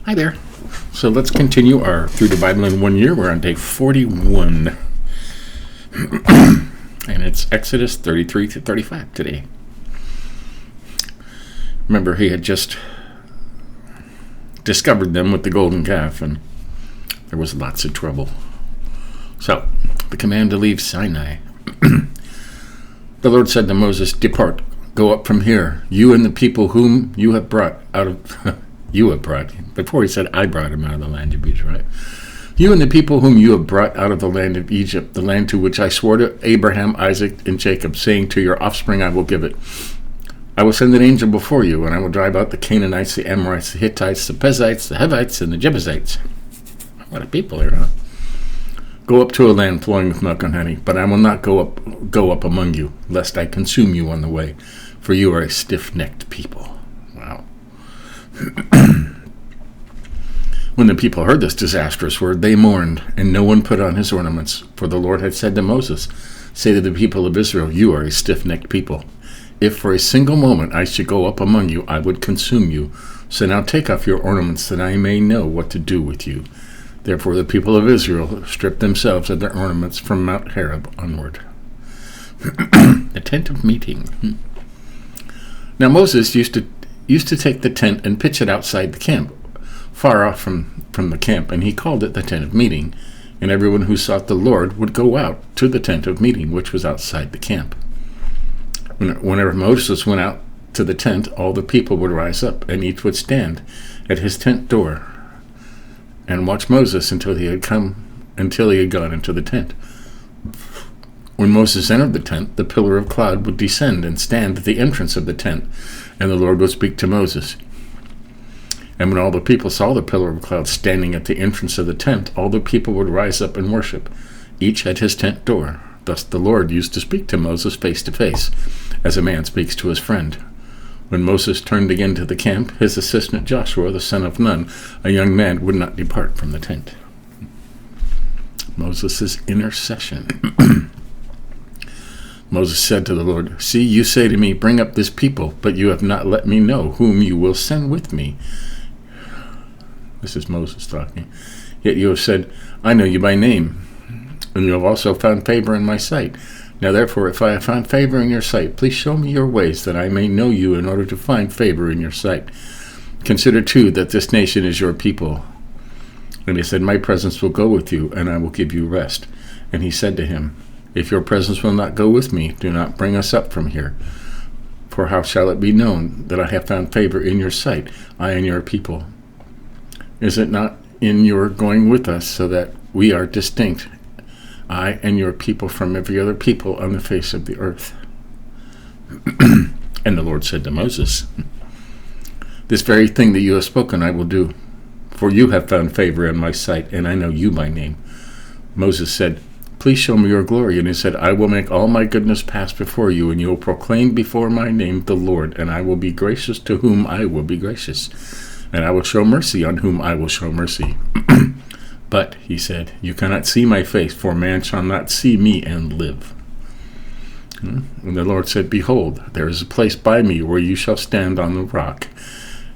Hi there. So let's continue our Through the Bible in 1 year. We're on day 41. And it's Exodus 33 to 35 today. Remember, he had just discovered them with the golden calf, and there was lots of trouble. So, the command to leave Sinai. The Lord said to Moses, "Depart, go up from here, you and the people whom you have brought out of..." You have brought. Before he said, I brought him out of the land of Egypt, right? You and the people whom you have brought out of the land of Egypt, the land to which I swore to Abraham, Isaac, and Jacob, saying, to your offspring I will give it. I will send an angel before you, and I will drive out the Canaanites, the Amorites, the Hittites, the Perizzites, the Hivites, and the Jebusites. What a people here, huh? Go up to a land flowing with milk and honey, but I will not go up among you, lest I consume you on the way, for you are a stiff-necked people. Wow. When the people heard this disastrous word, they mourned, and no one put on his ornaments. For the Lord had said to Moses, say to the people of Israel, you are a stiff-necked people. If for a single moment I should go up among you, I would consume you. So now take off your ornaments, that I may know what to do with you. Therefore the people of Israel stripped themselves of their ornaments from Mount Horeb onward. The tent of meeting. Now Moses used to take the tent and pitch it outside the camp, far off from the camp, and he called it the tent of meeting, and everyone who sought the Lord would go out to the tent of meeting, which was outside the camp. Whenever Moses went out to the tent, all the people would rise up, and each would stand at his tent door and watch Moses until he had gone into the tent. When Moses entered the tent, the pillar of cloud would descend and stand at the entrance of the tent, and the Lord would speak to Moses. And when all the people saw the pillar of cloud standing at the entrance of the tent, all the people would rise up and worship, each at his tent door. Thus the Lord used to speak to Moses face to face, as a man speaks to his friend. When Moses turned again to the camp, his assistant Joshua, the son of Nun, a young man, would not depart from the tent. Moses' intercession. Moses said to the Lord, see, you say to me, bring up this people, but you have not let me know whom you will send with me. This is Moses talking. Yet you have said, I know you by name, and you have also found favor in my sight. Now therefore, if I have found favor in your sight, please show me your ways, that I may know you in order to find favor in your sight. Consider too that this nation is your people. And he said, my presence will go with you, and I will give you rest. And he said to him, if your presence will not go with me, do not bring us up from here. For how shall it be known that I have found favor in your sight, I and your people? Is it not in your going with us, so that we are distinct, I and your people, from every other people on the face of the earth? And the Lord said to Moses, this very thing that you have spoken I will do, for you have found favor in my sight, and I know you by name. Moses said, please show me your glory. And he said, I will make all my goodness pass before you, and you will proclaim before my name the Lord, and I will be gracious to whom I will be gracious, and I will show mercy on whom I will show mercy. But, he said, you cannot see my face, for man shall not see me and live. And the Lord said, behold, there is a place by me where you shall stand on the rock.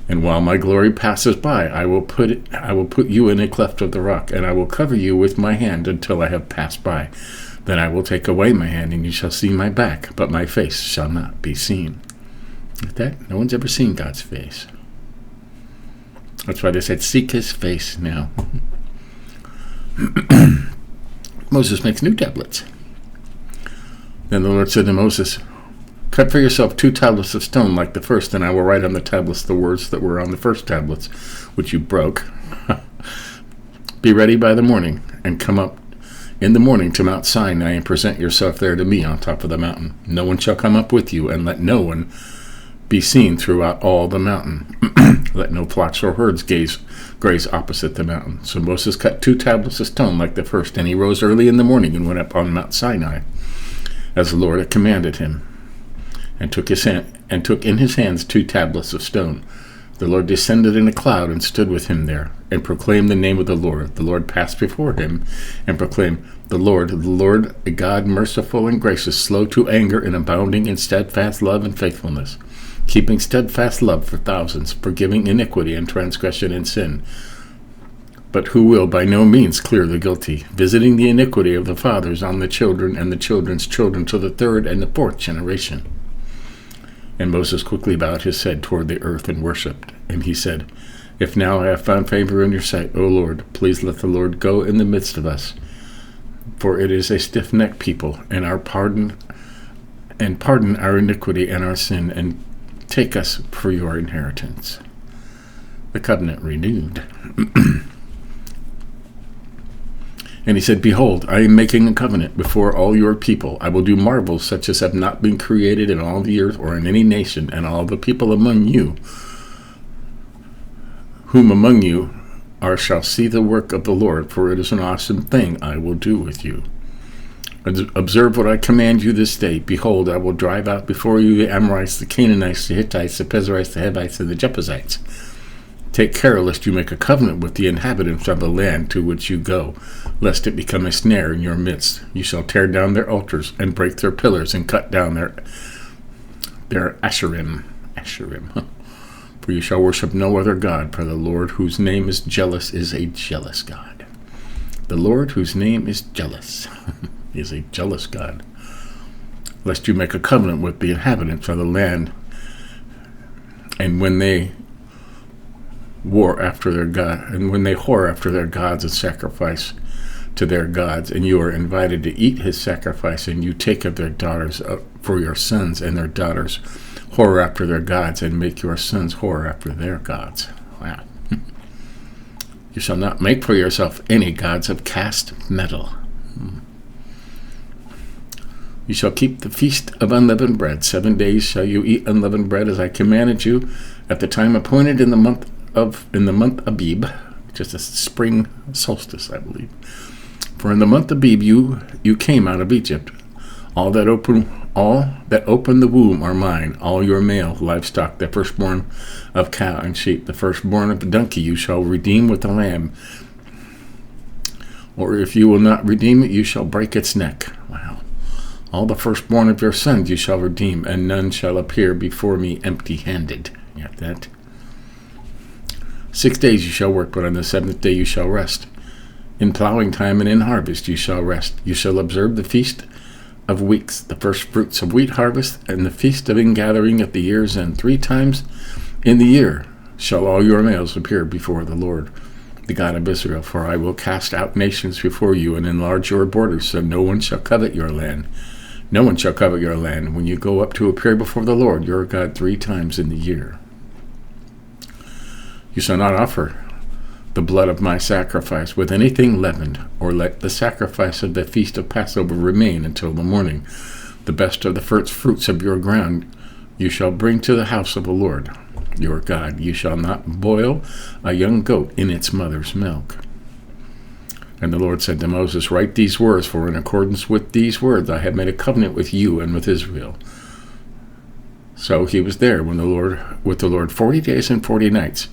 And while my glory passes by, I will put you in a cleft of the rock, and I will cover you with my hand until I have passed by. Then I will take away my hand, and you shall see my back, but my face shall not be seen. Like that? No one's ever seen God's face. That's why they said, seek his face now. Moses makes new tablets. Then the Lord said to Moses, cut for yourself 2 tablets of stone like the first, and I will write on the tablets the words that were on the first tablets, which you broke. Be ready by the morning, and come up in the morning to Mount Sinai, and present yourself there to me on top of the mountain. No one shall come up with you, and let no one be seen throughout all the mountain. Let no flocks or herds graze opposite the mountain. So Moses cut 2 tablets of stone like the first, and he rose early in the morning and went up on Mount Sinai, as the Lord had commanded him, and took in his hands 2 tablets of stone. The Lord descended in a cloud and stood with him there, and proclaimed the name of the Lord. The Lord passed before him, and proclaimed, the Lord, a God merciful and gracious, slow to anger, and abounding in steadfast love and faithfulness, keeping steadfast love for thousands, forgiving iniquity and transgression and sin, but who will by no means clear the guilty, visiting the iniquity of the fathers on the children and the children's children to the third and the fourth generation. And Moses quickly bowed his head toward the earth and worshipped. And he said, If now I have found favor in your sight, O Lord, please let the Lord go in the midst of us. For it is a stiff-necked people, and pardon our iniquity and our sin, and take us for your inheritance. The covenant renewed. And he said, Behold, I am making a covenant before all your people. I will do marvels such as have not been created in all the earth or in any nation, and all the people among you, whom among you are, shall see the work of the Lord, for it is an awesome thing I will do with you. Observe what I command you this day. Behold, I will drive out before you the Amorites, the Canaanites, the Hittites, the Perizzites, the Hivites, and the Jebusites. Take care lest you make a covenant with the inhabitants of the land to which you go, lest it become a snare in your midst. You shall tear down their altars and break their pillars and cut down their Asherim. For you shall worship no other God, for the Lord whose name is jealous is a jealous God. The Lord whose name is jealous is a jealous God. Lest you make a covenant with the inhabitants of the land, and when they whore after their gods and sacrifice to their gods, and you are invited to eat his sacrifice, and you take of their daughters for your sons, and their daughters whore after their gods, and make your sons whore after their gods. Wow. You shall not make for yourself any gods of cast metal. You shall keep the feast of unleavened bread. 7 days shall you eat unleavened bread, as I commanded you, at the time appointed in the month Abib, which is a spring solstice, I believe. For in the month Abib you came out of Egypt. All that open the womb are mine. All your male livestock, the firstborn of cow and sheep, the firstborn of the donkey, you shall redeem with the lamb. Or if you will not redeem it, you shall break its neck. Wow. All the firstborn of your sons you shall redeem, and none shall appear before me empty-handed. You got that? 6 days you shall work, but on the seventh day you shall rest. In plowing time and in harvest you shall rest. You shall observe the feast of weeks, the first fruits of wheat harvest, and the feast of ingathering at the year's end. 3 times in the year shall all your males appear before the Lord, the God of Israel. For I will cast out nations before you, and enlarge your borders, so no one shall covet your land. No one shall covet your land when you go up to appear before the Lord your God 3 times in the year. You shall not offer the blood of my sacrifice with anything leavened, or let the sacrifice of the feast of Passover remain until the morning. The best of the first fruits of your ground you shall bring to the house of the Lord your God. You shall not boil a young goat in its mother's milk. And the Lord said to Moses, Write these words, for in accordance with these words I have made a covenant with you and with Israel. So he was there with the Lord 40 days and 40 nights.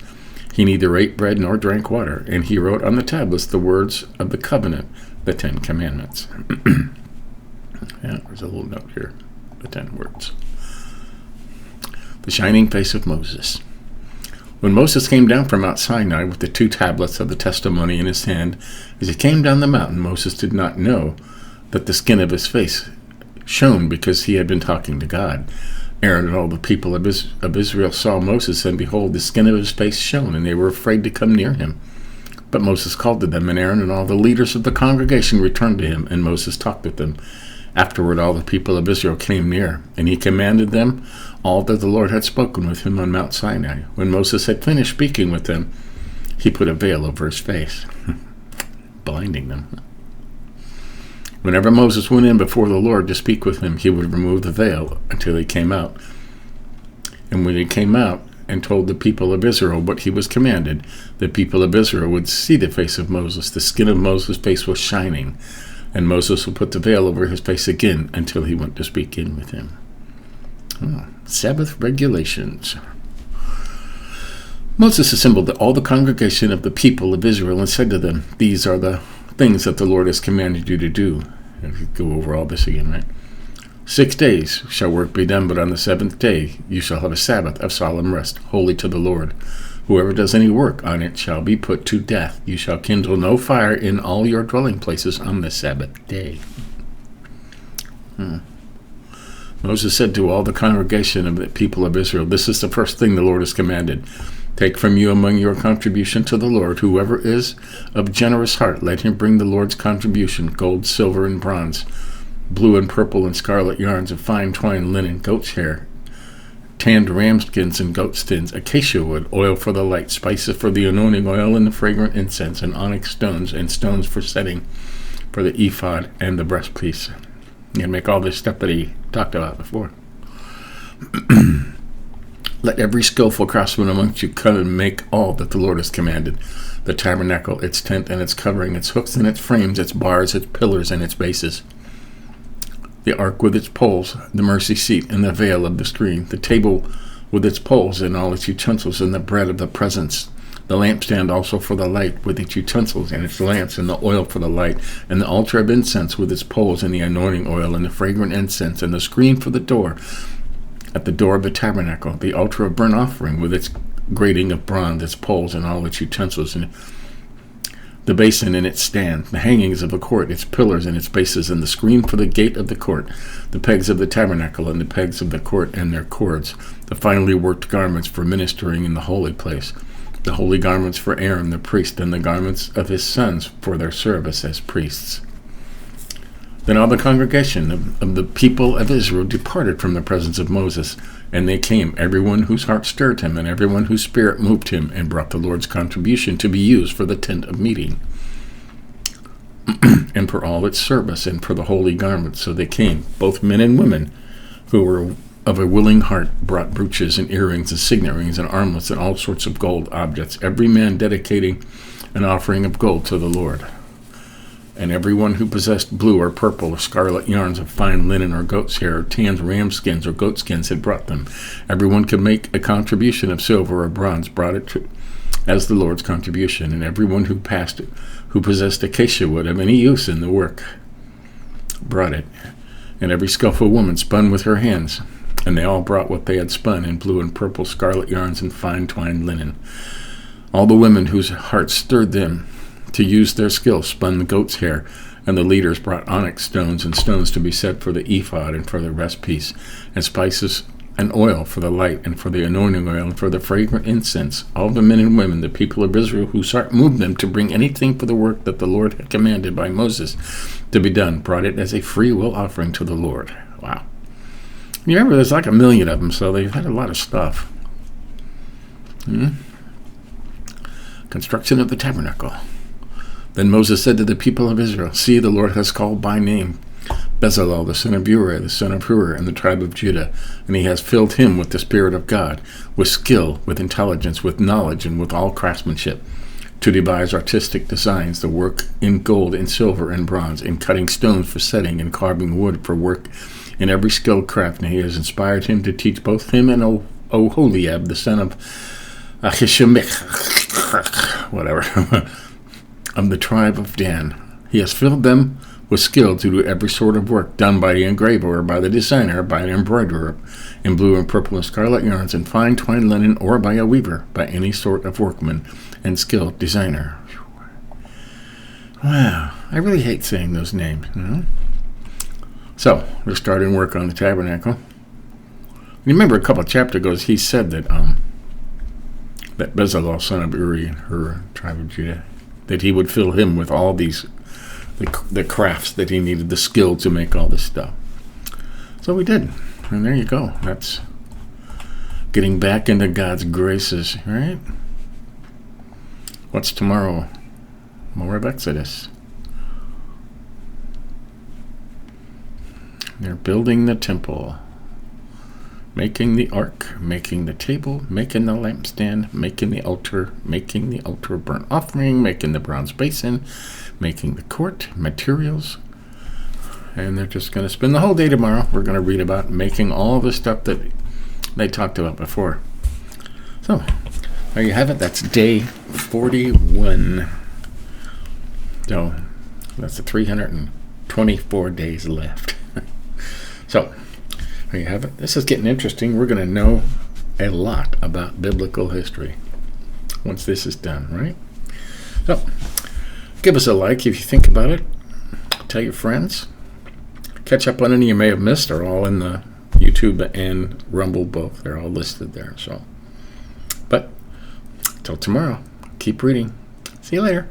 He neither ate bread nor drank water, and he wrote on the tablets the words of the covenant, the 10 commandments. Yeah, there's a little note here, the 10 words. The shining face of Moses. When Moses came down from Mount Sinai with the 2 tablets of the testimony in his hand, as he came down the mountain, Moses did not know that the skin of his face shone, because he had been talking to God. Aaron and all the people of Israel saw Moses, and behold, the skin of his face shone, and they were afraid to come near him. But Moses called to them, and Aaron and all the leaders of the congregation returned to him, and Moses talked with them. Afterward all the people of Israel came near, and he commanded them all that the Lord had spoken with him on Mount Sinai. When Moses had finished speaking with them, he put a veil over his face, blinding them. Whenever Moses went in before the Lord to speak with him, he would remove the veil until he came out. And when he came out and told the people of Israel what he was commanded, the people of Israel would see the face of Moses. The skin of Moses' face was shining, and Moses would put the veil over his face again until he went to speak in with him. Sabbath regulations. Moses assembled all the congregation of the people of Israel and said to them, These are the things that the Lord has commanded you to do. If you go over all this again, right? 6 days shall work be done, but on the seventh day you shall have a Sabbath of solemn rest, holy to the Lord. Whoever does any work on it shall be put to death. You shall kindle no fire in all your dwelling places on the Sabbath day. Moses said to all the congregation of the people of Israel, this is the first thing the Lord has commanded. Take from you among your contribution to the Lord. Whoever is of generous heart, let him bring the Lord's contribution, gold, silver, and bronze, blue and purple and scarlet yarns of fine twine, linen, goat's hair, tanned ram skins and goat skins, acacia wood, oil for the light, spices for the anointing oil and the fragrant incense, and onyx stones and stones for setting for the ephod and the breastpiece. And make all this stuff that he talked about before. Let every skillful craftsman amongst you come and make all that the Lord has commanded. The tabernacle, its tent and its covering, its hooks and its frames, its bars, its pillars and its bases. The ark with its poles, the mercy seat and the veil of the screen. The table with its poles and all its utensils, and the bread of the presence. The lampstand also for the light with its utensils and its lamps, and the oil for the light. And the altar of incense with its poles and the anointing oil and the fragrant incense. And the screen for the door. At the door of the tabernacle, the altar of burnt offering with its grating of bronze, its poles, and all its utensils, and the basin and its stand, the hangings of the court, its pillars and its bases, and the screen for the gate of the court, the pegs of the tabernacle, and the pegs of the court and their cords, the finely worked garments for ministering in the holy place, the holy garments for Aaron the priest, and the garments of his sons for their service as priests. Then all the congregation of the people of Israel departed from the presence of Moses, and they came, everyone whose heart stirred him, and everyone whose spirit moved him, and brought the Lord's contribution to be used for the tent of meeting, and for all its service, and for the holy garments. So they came, both men and women, who were of a willing heart, brought brooches and earrings and signet rings and armlets and all sorts of gold objects, every man dedicating an offering of gold to the Lord. And everyone who possessed blue or purple or scarlet yarns of fine linen or goat's hair or tanned ram skins or goat skins had brought them. Everyone could make a contribution of silver or bronze, brought it as the Lord's contribution. And everyone who possessed acacia wood of any use in the work brought it. And every skillful woman spun with her hands. And they all brought what they had spun in blue and purple, scarlet yarns and fine twined linen. All the women whose hearts stirred them to use their skill spun the goat's hair, and the leaders brought onyx stones and stones to be set for the ephod and for the breastpiece, and spices and oil for the light, and for the anointing oil, and for the fragrant incense. All the men and women, the people of Israel, whose heart moved them to bring anything for the work that the Lord had commanded by Moses to be done, brought it as a free will offering to the Lord. Wow. You remember, there's like 1 million of them, so they've had a lot of stuff. Construction of the tabernacle. Then Moses said to the people of Israel, see, the Lord has called by name Bezalel, the son of Uri, the son of Hur, and the tribe of Judah, and he has filled him with the Spirit of God, with skill, with intelligence, with knowledge, and with all craftsmanship, to devise artistic designs, the work in gold and silver and bronze, in cutting stones for setting, and carving wood for work, in every skilled craft. And he has inspired him to teach both him and Oholiab, the son of Ahishamich, whatever, of the tribe of Dan. He has filled them with skill to do every sort of work done by the engraver, or by the designer, by an embroiderer, in blue and purple and scarlet yarns, and fine twined linen, or by a weaver, by any sort of workman and skilled designer. Wow, I really hate saying those names. So, we're starting work on the tabernacle. Remember, a couple of chapters ago, he said that that Bezalel, son of Uri, and Hur, tribe of Judah, that he would fill him with all these the crafts that he needed, the skill to make all this stuff. So we did. And there you go. That's getting back into God's graces, right? What's tomorrow? More of Exodus. They're building the temple, making the ark, making the table, making the lampstand, making the altar burnt offering, making the bronze basin, making the court, materials. And they're just going to spend the whole day tomorrow. We're going to read about making all the stuff that they talked about before. So, there you have it. That's day 41. So, that's the 324 days left. So, there you have it. This is getting interesting. We're going to know a lot about biblical history once this is done, right? So, give us a like if you think about it. Tell your friends. Catch up on any you may have missed. They're all in the YouTube and Rumble both. They're all listed there. So, but till tomorrow, keep reading. See you later.